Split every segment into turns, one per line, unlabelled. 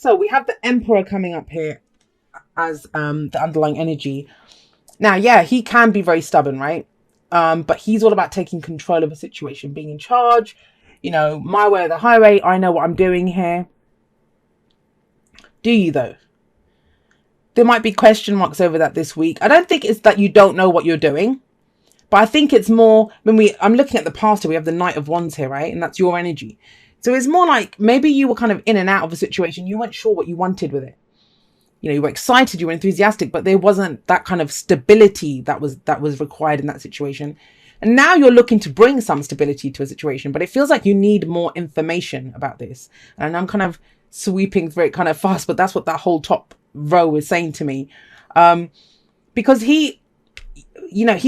So we have the Emperor coming up here as the underlying energy. Now, yeah, he can be very stubborn, right? But he's all about taking control of a situation, being in charge. My way or the highway. I know what I'm doing here. Do you though? There might be question marks over that this week. I don't think it's that you don't know what you're doing, but I think it's more I'm looking at the past here, we have the Knight of Wands here, right? And that's your energy. So it's more like maybe you were kind of in and out of a situation. You weren't sure what you wanted with it. You were excited, you were enthusiastic, but there wasn't that kind of stability that was required in that situation. And now you're looking to bring some stability to a situation, but it feels like you need more information about this. And I'm kind of sweeping through it kind of fast, but that's what that whole top row is saying to me. Because he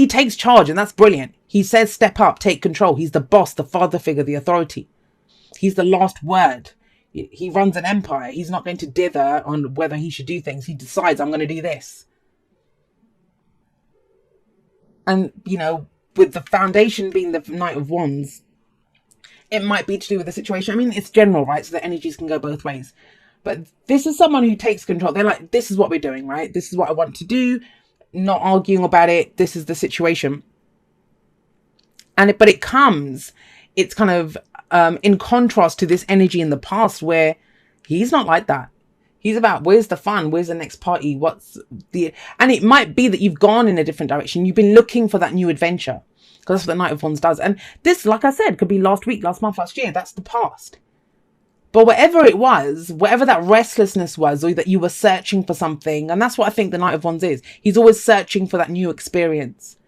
takes charge, and that's brilliant. He says, step up, take control. He's the boss, the father figure, the authority. He's the last word. He runs an empire. He's not going to dither on whether he should do things. He decides, I'm going to do this. And, with the foundation being the Knight of Wands, it might be to do with the situation. I mean, it's general, right? So the energies can go both ways. But this is someone who takes control. They're like, this is what we're doing, right? This is what I want to do. Not arguing about it. This is the situation. But it's kind of in contrast to this energy in the past where he's not like that. He's about, where's the fun? Where's the next party? And it might be that you've gone in a different direction. You've been looking for that new adventure, because that's what the Knight of Wands does. And this, like I said, could be last week, last month, last year. That's the past. But whatever it was, whatever that restlessness was, or that you were searching for something, and that's what I think the Knight of Wands is. He's always searching for that new experience.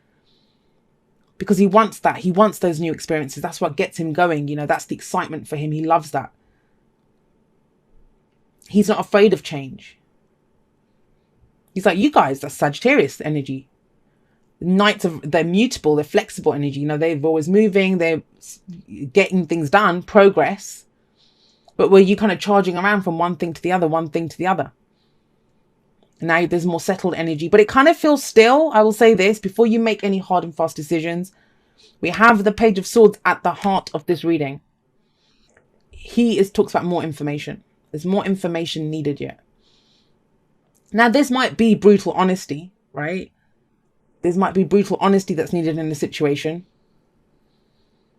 Because he wants that. He wants those new experiences. That's what gets him going. That's the excitement for him. He loves that. He's not afraid of change. He's like, you guys, that's Sagittarius energy. They're mutable, they're flexible energy. They're always moving, they're getting things done, progress. But were you kind of charging around from one thing to the other, one thing to the other? And now there's more settled energy, but it kind of feels still. I will say this, before you make any hard and fast decisions, we have the Page of Swords at the heart of this reading. Talks about more information. There's more information needed yet. Now, this might be brutal honesty, right? This might be brutal honesty that's needed in the situation.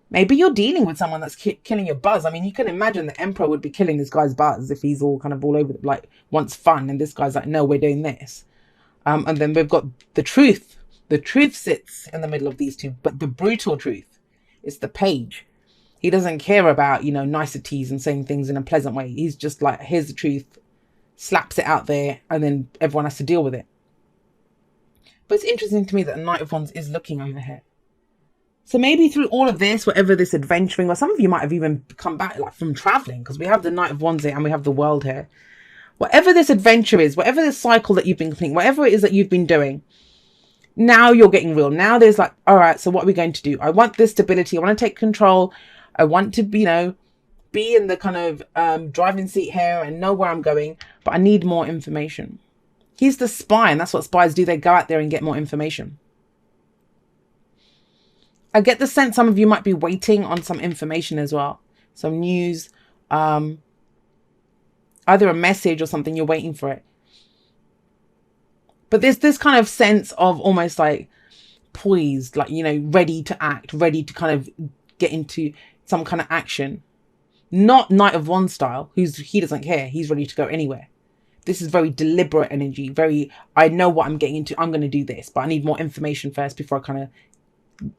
Maybe you're dealing with someone that's killing your buzz. I mean, you can imagine the Emperor would be killing this guy's buzz if he's all kind of all over, wants fun, and this guy's like, no, we're doing this. And then we've got the truth. The truth sits in the middle of these two, but the brutal truth is the Page. He doesn't care about, niceties and saying things in a pleasant way. He's just like, here's the truth, slaps it out there, and then everyone has to deal with it. But it's interesting to me that the Knight of Wands is looking over here. So maybe through all of this, whatever this adventuring, or some of you might have even come back from traveling, because we have the Knight of Wands here and we have the World here. Whatever this adventure is, whatever this cycle that you've been completing, whatever it is that you've been doing, now you're getting real. Now there's like, all right, so what are we going to do? I want this stability. I want to take control. I want to, be in the kind of driving seat here and know where I'm going, but I need more information. He's the spy, and that's what spies do. They go out there and get more information. I get the sense some of you might be waiting on some information as well. Some news, either a message or something, you're waiting for it. But there's this kind of sense of almost like poised, ready to act, ready to kind of get into some kind of action. Not Knight of Wands style, he doesn't care. He's ready to go anywhere. This is very deliberate energy. I know what I'm getting into. I'm going to do this, but I need more information first before I kind of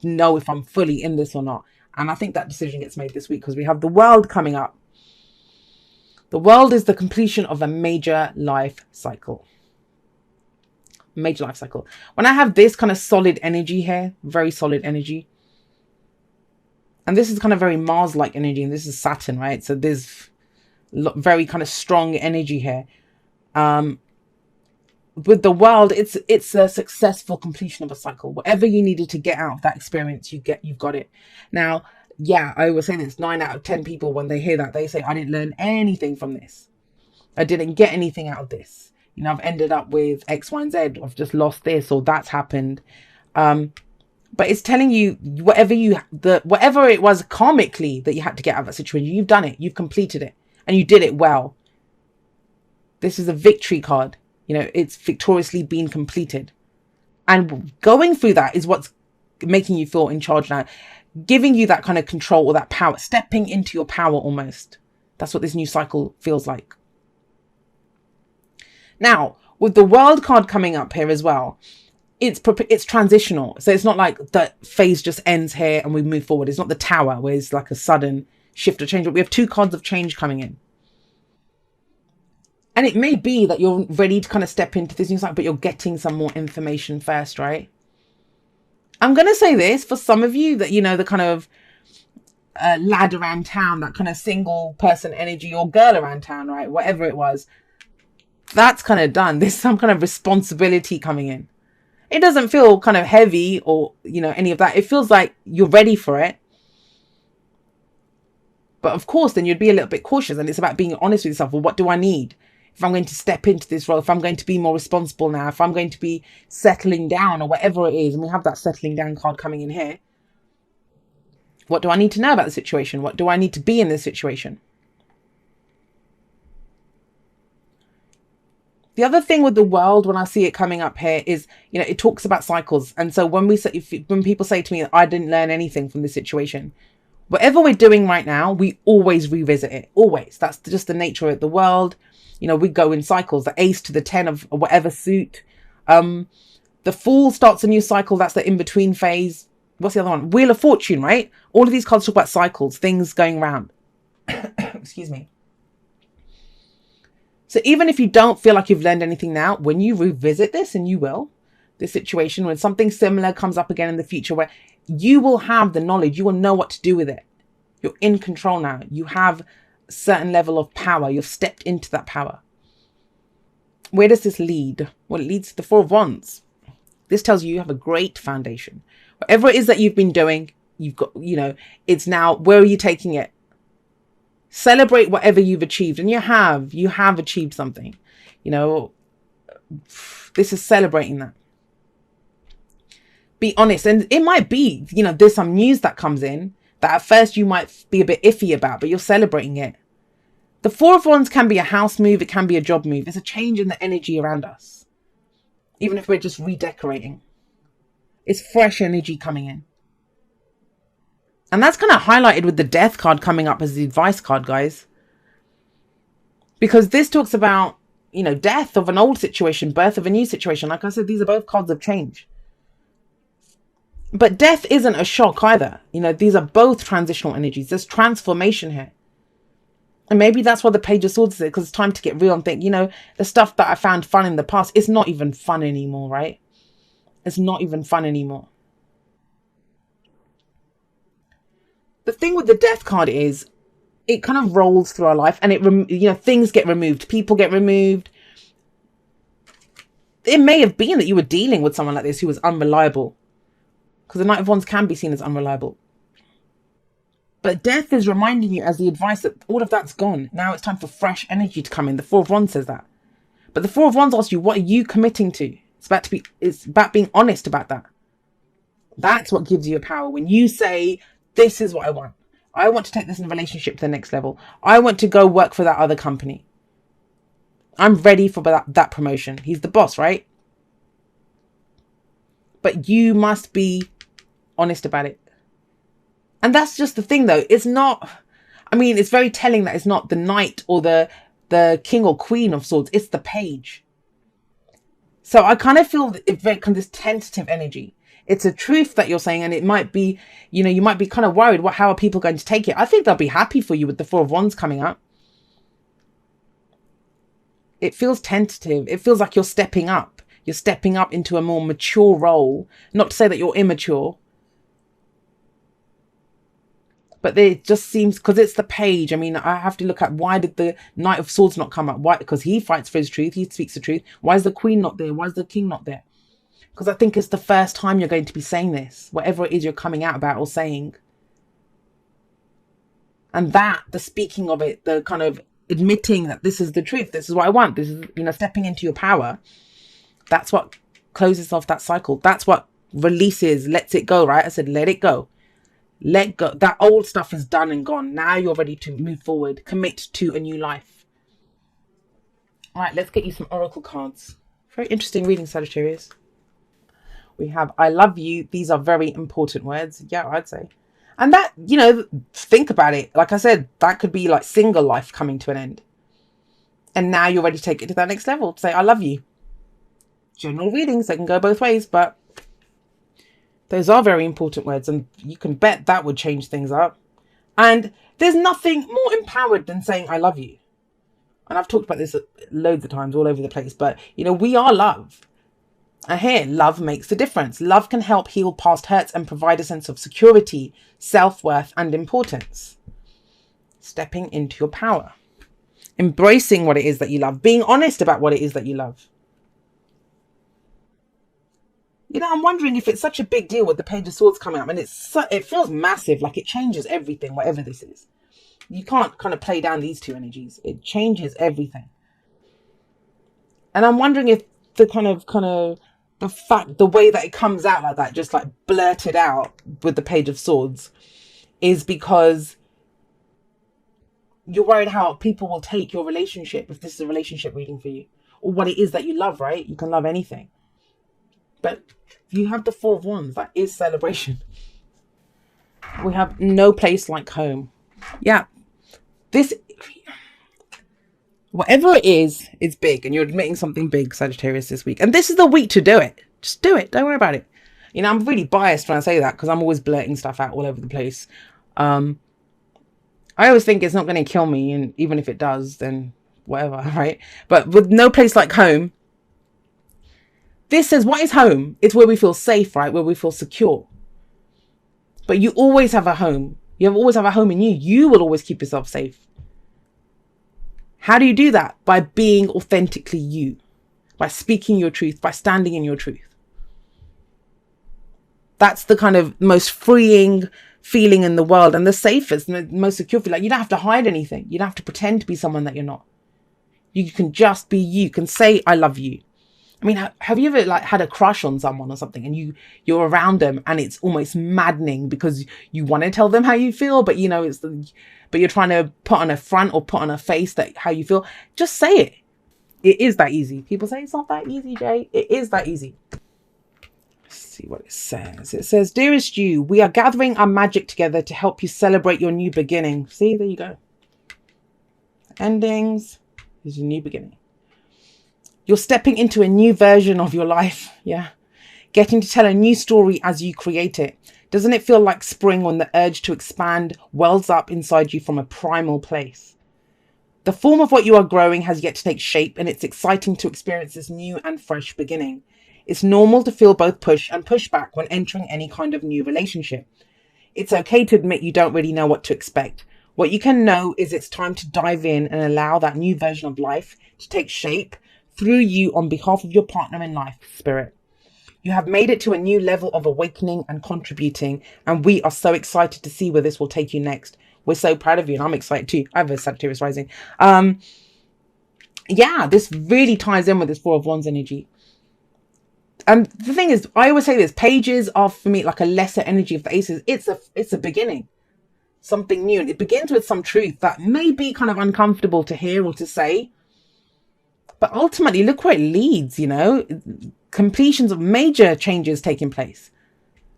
know if I'm fully in this or not. And I think that decision gets made this week because we have the World coming up. The World is the completion of a major life cycle. Major life cycle. When I have this kind of solid energy here, very solid energy, and this is kind of very Mars-like energy, and this is Saturn, right? So there's very kind of strong energy here. With the World, it's a successful completion of a cycle. Whatever you needed to get out of that experience, you've got it. Now, yeah, I was saying this, 9 out of 10 people, when they hear that, they say, I didn't learn anything from this. I didn't get anything out of this. I've ended up with X, Y, and Z. I've just lost this, or that's happened. But it's telling you whatever it was karmically that you had to get out of that situation, you've done it, you've completed it, and you did it well. This is a victory card. It's victoriously been completed. And going through that is what's making you feel in charge now, giving you that kind of control or that power, stepping into your power almost. That's what this new cycle feels like. Now, with the World card coming up here as well, it's transitional. So it's not like the phase just ends here and we move forward. It's not the Tower where it's like a sudden shift or change, but we have two cards of change coming in. And it may be that you're ready to kind of step into this new cycle, but you're getting some more information first, right? I'm going to say this for some of you that, the kind of lad around town, that kind of single person energy, or girl around town, right? Whatever it was, that's kind of done. There's some kind of responsibility coming in. It doesn't feel kind of heavy or, any of that. It feels like you're ready for it. But of course, then you'd be a little bit cautious, and it's about being honest with yourself. Well, what do I need? If I'm going to step into this role, if I'm going to be more responsible now, if I'm going to be settling down or whatever it is, and we have that settling down card coming in here. What do I need to know about the situation? What do I need to be in this situation? The other thing with the World, when I see it coming up here, is, it talks about cycles. And so when people say to me, I didn't learn anything from this situation, whatever we're doing right now, we always revisit it. Always. That's just the nature of the World. We go in cycles, the ace to the 10 of whatever suit. The Fool starts a new cycle. That's the in-between phase. What's the other one? Wheel of Fortune, right? All of these cards talk about cycles, things going around. Excuse me. So even if you don't feel like you've learned anything now, when you revisit this, and you will, this situation, when something similar comes up again in the future, where you will have the knowledge, you will know what to do with it. You're in control now. You have a certain level of power. You've stepped into that power. Where does this lead? Well, it leads to the Four of Wands. This tells you have a great foundation. Whatever it is that you've been doing, you've got, it's now, where are you taking it? Celebrate whatever you've achieved. And you have achieved something. This is celebrating that. Be honest. And it might be, there's some news that comes in that at first you might be a bit iffy about, but you're celebrating it. The Four of Wands can be a house move. It can be a job move. It's a change in the energy around us. Even if we're just redecorating. It's fresh energy coming in. And that's kind of highlighted with the Death card coming up as the advice card, guys. Because this talks about, death of an old situation, birth of a new situation. Like I said, these are both cards of change. But death isn't a shock either. These are both transitional energies. There's transformation here. And maybe that's why the Page of Swords is it, because it's time to get real and think, the stuff that I found fun in the past, it's not even fun anymore, right? It's not even fun anymore. The thing with the Death card is it kind of rolls through our life, and things get removed. People get removed. It may have been that you were dealing with someone like this who was unreliable, because the Knight of Wands can be seen as unreliable. But Death is reminding you as the advice that all of that's gone. Now it's time for fresh energy to come in. The Four of Wands says that. But the Four of Wands asks you, what are you committing to? It's about being honest about that. That's what gives you a power. When you say, this is what I want. I want to take this in a relationship to the next level. I want to go work for that other company. I'm ready for that promotion. He's the boss, right? But you must be honest about it. And that's just the thing, though. It's not, it's very telling that it's not the Knight or the King or Queen of Swords. It's the Page. So I kind of feel it's very kind of this tentative energy. It's a truth that you're saying, and it might be, you might be kind of worried, how are people going to take it? I think they'll be happy for you with the Four of Wands coming up. It feels tentative. It feels like you're stepping up. You're stepping up into a more mature role. Not to say that you're immature. But it just seems, because it's the Page. I have to look at, why did the Knight of Swords not come up? Why? Because he fights for his truth. He speaks the truth. Why is the Queen not there? Why is the King not there? Because I think it's the first time you're going to be saying this. Whatever it is you're coming out about or saying. And the speaking of it, the kind of admitting that this is the truth. This is what I want. This is, stepping into your power. That's what closes off that cycle. That's what releases, lets it go, right? I said, let it go. Let go. That old stuff is done and gone. Now you're ready to move forward, commit to a new life. All right, let's get you some oracle cards. Very interesting reading, Sagittarius. We have I love you. These are very important words. Yeah, I'd say. And that, think about it. Like I said, that could be like single life coming to an end. And now you're ready to take it to that next level. Say, I love you. General readings, they can go both ways, but those are very important words. And you can bet that would change things up. And there's nothing more empowered than saying, I love you. And I've talked about this loads of times all over the place, but we are love. And here, love makes the difference. Love can help heal past hurts and provide a sense of security, self-worth, and importance. Stepping into your power. Embracing what it is that you love. Being honest about what it is that you love. I'm wondering if it's such a big deal with the Page of Swords coming up. And it feels massive, like it changes everything, whatever this is. You can't kind of play down these two energies. It changes everything. And I'm wondering if the way that it comes out like that, just like blurted out with the Page of Swords, is because you're worried how people will take your relationship if this is a relationship reading for you, or what it is that you love, right? You can love anything. But you have the Four of Wands. That is celebration. We have no place like home. Yeah. Whatever it is, it's big. And you're admitting something big, Sagittarius, this week. And this is the week to do it. Just do it. Don't worry about it. I'm really biased when I say that because I'm always blurting stuff out all over the place. I always think it's not going to kill me. And even if it does, then whatever, right? But with no place like home, this says, what is home? It's where we feel safe, right? Where we feel secure. But you always have a home. You always have a home in you. You will always keep yourself safe. How do you do that? By being authentically you. By speaking your truth. By standing in your truth. That's the kind of most freeing feeling in the world. And the safest and the most secure feeling. Like, you don't have to hide anything. You don't have to pretend to be someone that you're not. You can just be you. You can say, I love you. I mean, have you ever had a crush on someone or something and you're around them and it's almost maddening because you want to tell them how you feel, but but you're trying to put on a front or put on a face that how you feel. Just say it. It is that easy. People say it's not that easy, Jay. It is that easy. Let's see what it says. It says, dearest you, we are gathering our magic together to help you celebrate your new beginning. See, there you go. Endings is your new beginning. You're stepping into a new version of your life. Yeah. Getting to tell a new story as you create it. Doesn't it feel like spring when the urge to expand wells up inside you from a primal place? The form of what you are growing has yet to take shape, and it's exciting to experience this new and fresh beginning. It's normal to feel both push and pushback when entering any kind of new relationship. It's okay to admit you don't really know what to expect. What you can know is it's time to dive in and allow that new version of life to take shape through you on behalf of your partner in life, Spirit. You have made it to a new level of awakening and contributing, and we are so excited to see where this will take you next. We're so proud of you, and I'm excited too. I have a Sagittarius rising. Yeah, this really ties in with this Four of Wands energy. And the thing is, I always say this, pages are for me like a lesser energy of the aces. It's a beginning, something new, and it begins with some truth that may be kind of uncomfortable to hear or to say. But ultimately, look where it leads, completions of major changes taking place.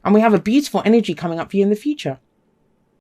And we have a beautiful energy coming up for you in the future.